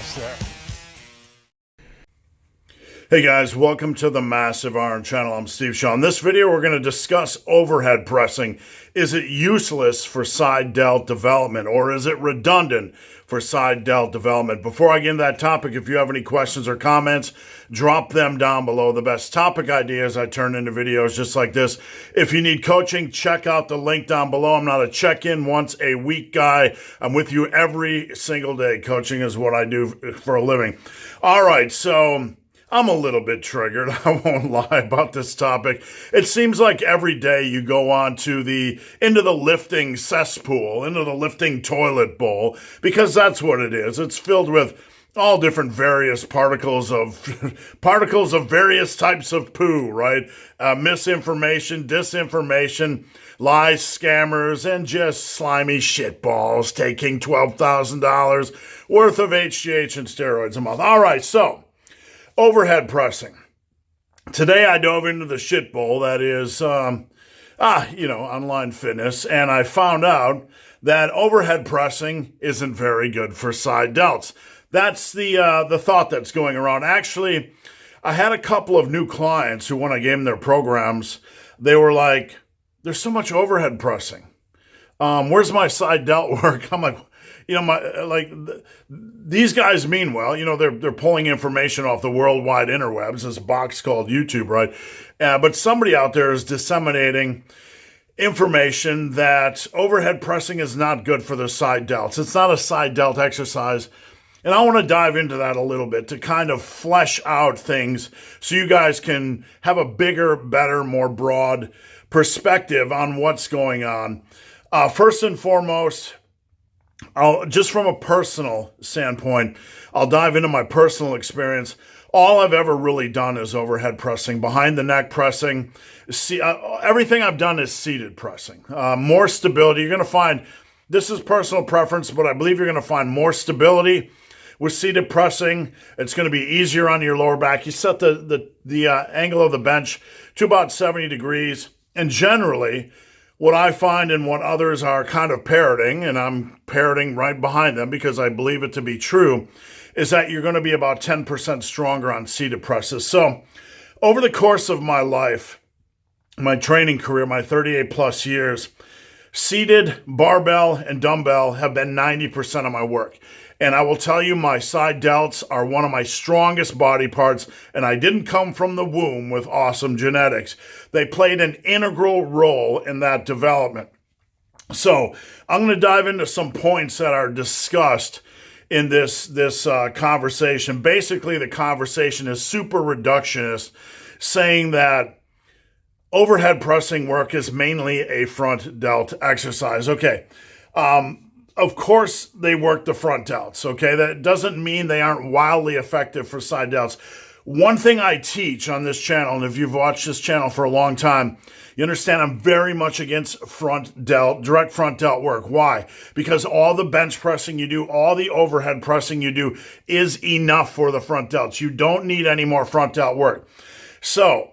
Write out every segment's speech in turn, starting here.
almost there. Hey guys, welcome to the Massive Iron Channel. I'm Steve Shaw. In this video, we're going to discuss overhead pressing. Is it useless for side delt development, or is it redundant for side delt development? Before I get into that topic, if you have any questions or comments, drop them down below. The best topic ideas I turn into videos just like this. If you need coaching, check out the link down below. I'm not a check-in once a week guy. I'm with you every single day. Coaching is what I do for a living. All right, so I'm a little bit triggered, I won't lie, about this topic. It seems like every day you go on to into the lifting cesspool, into the lifting toilet bowl, because that's what it is. It's filled with all different various particles of various types of poo, right? Misinformation, disinformation, lies, scammers, and just slimy shitballs taking $12,000 worth of HGH and steroids a month. All right, so overhead pressing. Today I dove into the shit bowl that is, online fitness, and I found out that overhead pressing isn't very good for side delts. That's the thought that's going around. Actually, I had a couple of new clients who, when I gave them their programs, they were like, "There's so much overhead pressing. Where's my side delt work?" I'm like, these guys mean well. They're pulling information off the worldwide interwebs, this box called YouTube, right? But somebody out there is disseminating information that overhead pressing is not good for the side delts. It's not a side delt exercise. And I want to dive into that a little bit to kind of flesh out things so you guys can have a bigger, better, more broad perspective on what's going on. First and foremost, just from a personal standpoint, I'll dive into my personal experience. All I've ever really done is overhead pressing, behind the neck pressing. Everything I've done is seated pressing. More stability. You're going to find, this is personal preference, but I believe you're going to find more stability with seated pressing. It's going to be easier on your lower back. You set the angle of the bench to about 70 degrees, and generally, what I find and what others are kind of parroting, and I'm parroting right behind them because I believe it to be true, is that you're going to be about 10% stronger on seated presses. So over the course of my life, my training career, my 38 plus years, seated, barbell, and dumbbell have been 90% of my work. And I will tell you, my side delts are one of my strongest body parts, and I didn't come from the womb with awesome genetics. They played an integral role in that development. So I'm going to dive into some points that are discussed in this conversation. Basically, the conversation is super reductionist, saying that overhead pressing work is mainly a front delt exercise. Okay. Of course, they work the front delts, okay? That doesn't mean they aren't wildly effective for side delts. One thing I teach on this channel, and if you've watched this channel for a long time, you understand I'm very much against direct front delt work. Why? Because all the bench pressing you do, all the overhead pressing you do is enough for the front delts. You don't need any more front delt work. So,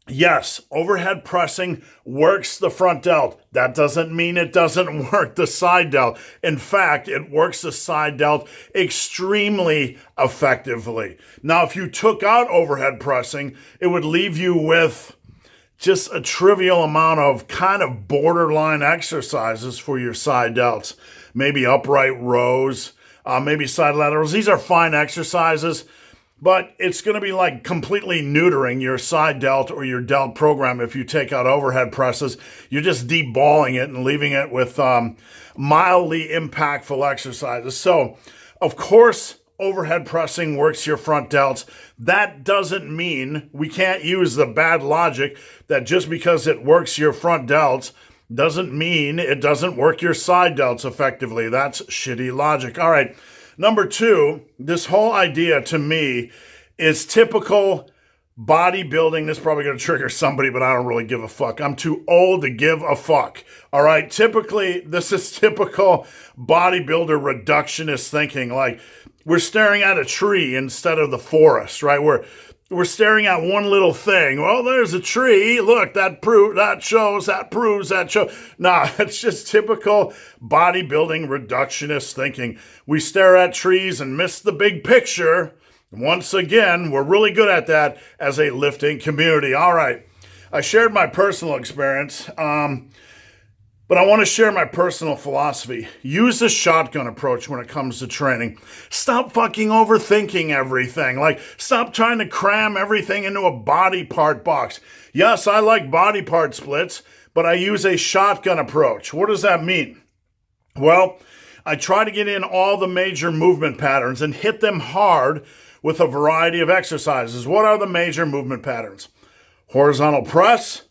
yes, overhead pressing works the front delt. That doesn't mean it doesn't work the side delt. In fact, it works the side delt extremely effectively. Now, if you took out overhead pressing, it would leave you with just a trivial amount of kind of borderline exercises for your side delts. Maybe upright rows, maybe side laterals. These are fine exercises, but it's going to be like completely neutering your side delt or your delt program if you take out overhead presses. You're just deballing it and leaving it with mildly impactful exercises. So, of course, overhead pressing works your front delts. That doesn't mean we can't use the bad logic that just because it works your front delts doesn't mean it doesn't work your side delts effectively. That's shitty logic. All right. Number two, this whole idea to me is typical bodybuilding. This is probably going to trigger somebody, but I don't really give a fuck. I'm too old to give a fuck. All right. This is typical bodybuilder reductionist thinking. Like, we're staring at a tree instead of the forest, right? we're staring at one little thing. Well, there's a tree. Look, that proves, that shows. Nah, it's just typical bodybuilding reductionist thinking. We stare at trees and miss the big picture. Once again, we're really good at that as a lifting community. All right, I shared my personal experience, but I want to share my personal philosophy. Use the shotgun approach when it comes to training. Stop fucking overthinking everything. Like, stop trying to cram everything into a body part box. Yes, I like body part splits, but I use a shotgun approach. What does that mean? Well, I try to get in all the major movement patterns and hit them hard with a variety of exercises. What are the major movement patterns? Horizontal press,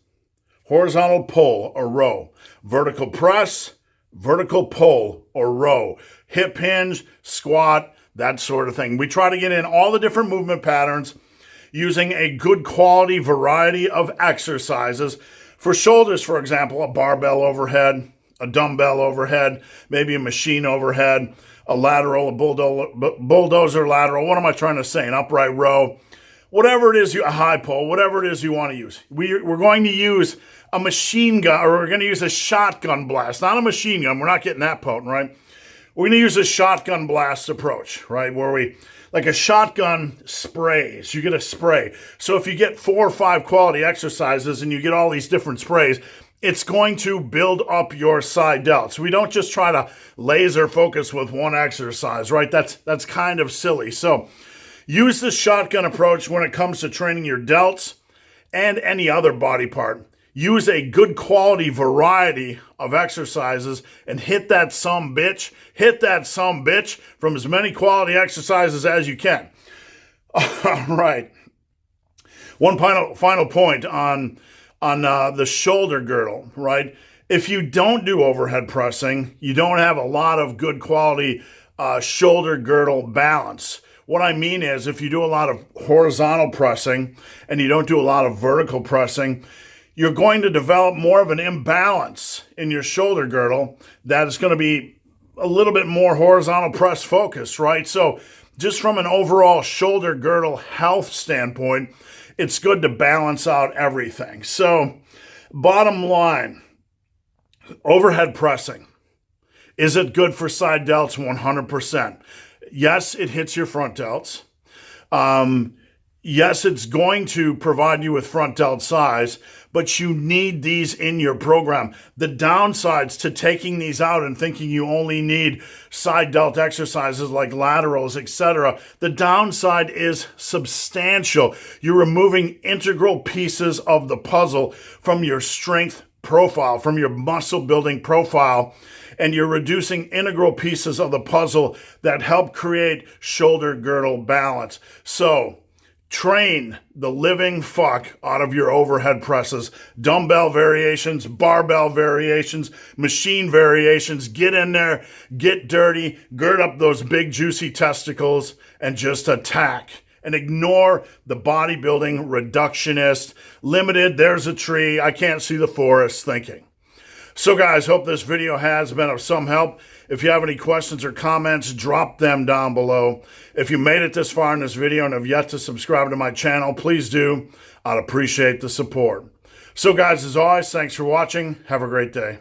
horizontal pull or row. Vertical press, vertical pull or row. Hip hinge, squat, that sort of thing. We try to get in all the different movement patterns using a good quality variety of exercises. For shoulders, for example, a barbell overhead, a dumbbell overhead, maybe a machine overhead, a lateral, a bulldozer lateral. What am I trying to say? An upright row. Whatever it is, a high pull, whatever it is you want to use. We're going to use a machine gun, or we're going to use a shotgun blast, not a machine gun. We're not getting that potent, right? We're going to use a shotgun blast approach, right? Where we, like a shotgun sprays, you get a spray. So if you get 4 or 5 quality exercises and you get all these different sprays, it's going to build up your side delts. We don't just try to laser focus with one exercise, right? That's kind of silly. So use the shotgun approach when it comes to training your delts and any other body part. Use a good quality variety of exercises and hit that bitch from as many quality exercises as you can. All right. One final point on the shoulder girdle, right? If you don't do overhead pressing, you don't have a lot of good quality shoulder girdle balance. What I mean is, if you do a lot of horizontal pressing and you don't do a lot of vertical pressing, you're going to develop more of an imbalance in your shoulder girdle that is going to be a little bit more horizontal press focused, right? So just from an overall shoulder girdle health standpoint, it's good to balance out everything. So bottom line, overhead pressing. Is it good for side delts? 100%. Yes, it hits your front delts. Yes, it's going to provide you with front delt size, but you need these in your program. The downsides to taking these out and thinking you only need side delt exercises like laterals, etc., the downside is substantial. You're removing integral pieces of the puzzle from your strength profile, from your muscle building profile, and you're reducing integral pieces of the puzzle that help create shoulder girdle balance. So train the living fuck out of your overhead presses, dumbbell variations, barbell variations, machine variations. Get in there, get dirty, gird up those big juicy testicles, and just attack. And ignore the bodybuilding reductionist, limited, there's a tree, I can't see the forest thinking. So guys, hope this video has been of some help. If you have any questions or comments, drop them down below. If you made it this far in this video and have yet to subscribe to my channel, please do. I'd appreciate the support. So guys, as always, thanks for watching. Have a great day.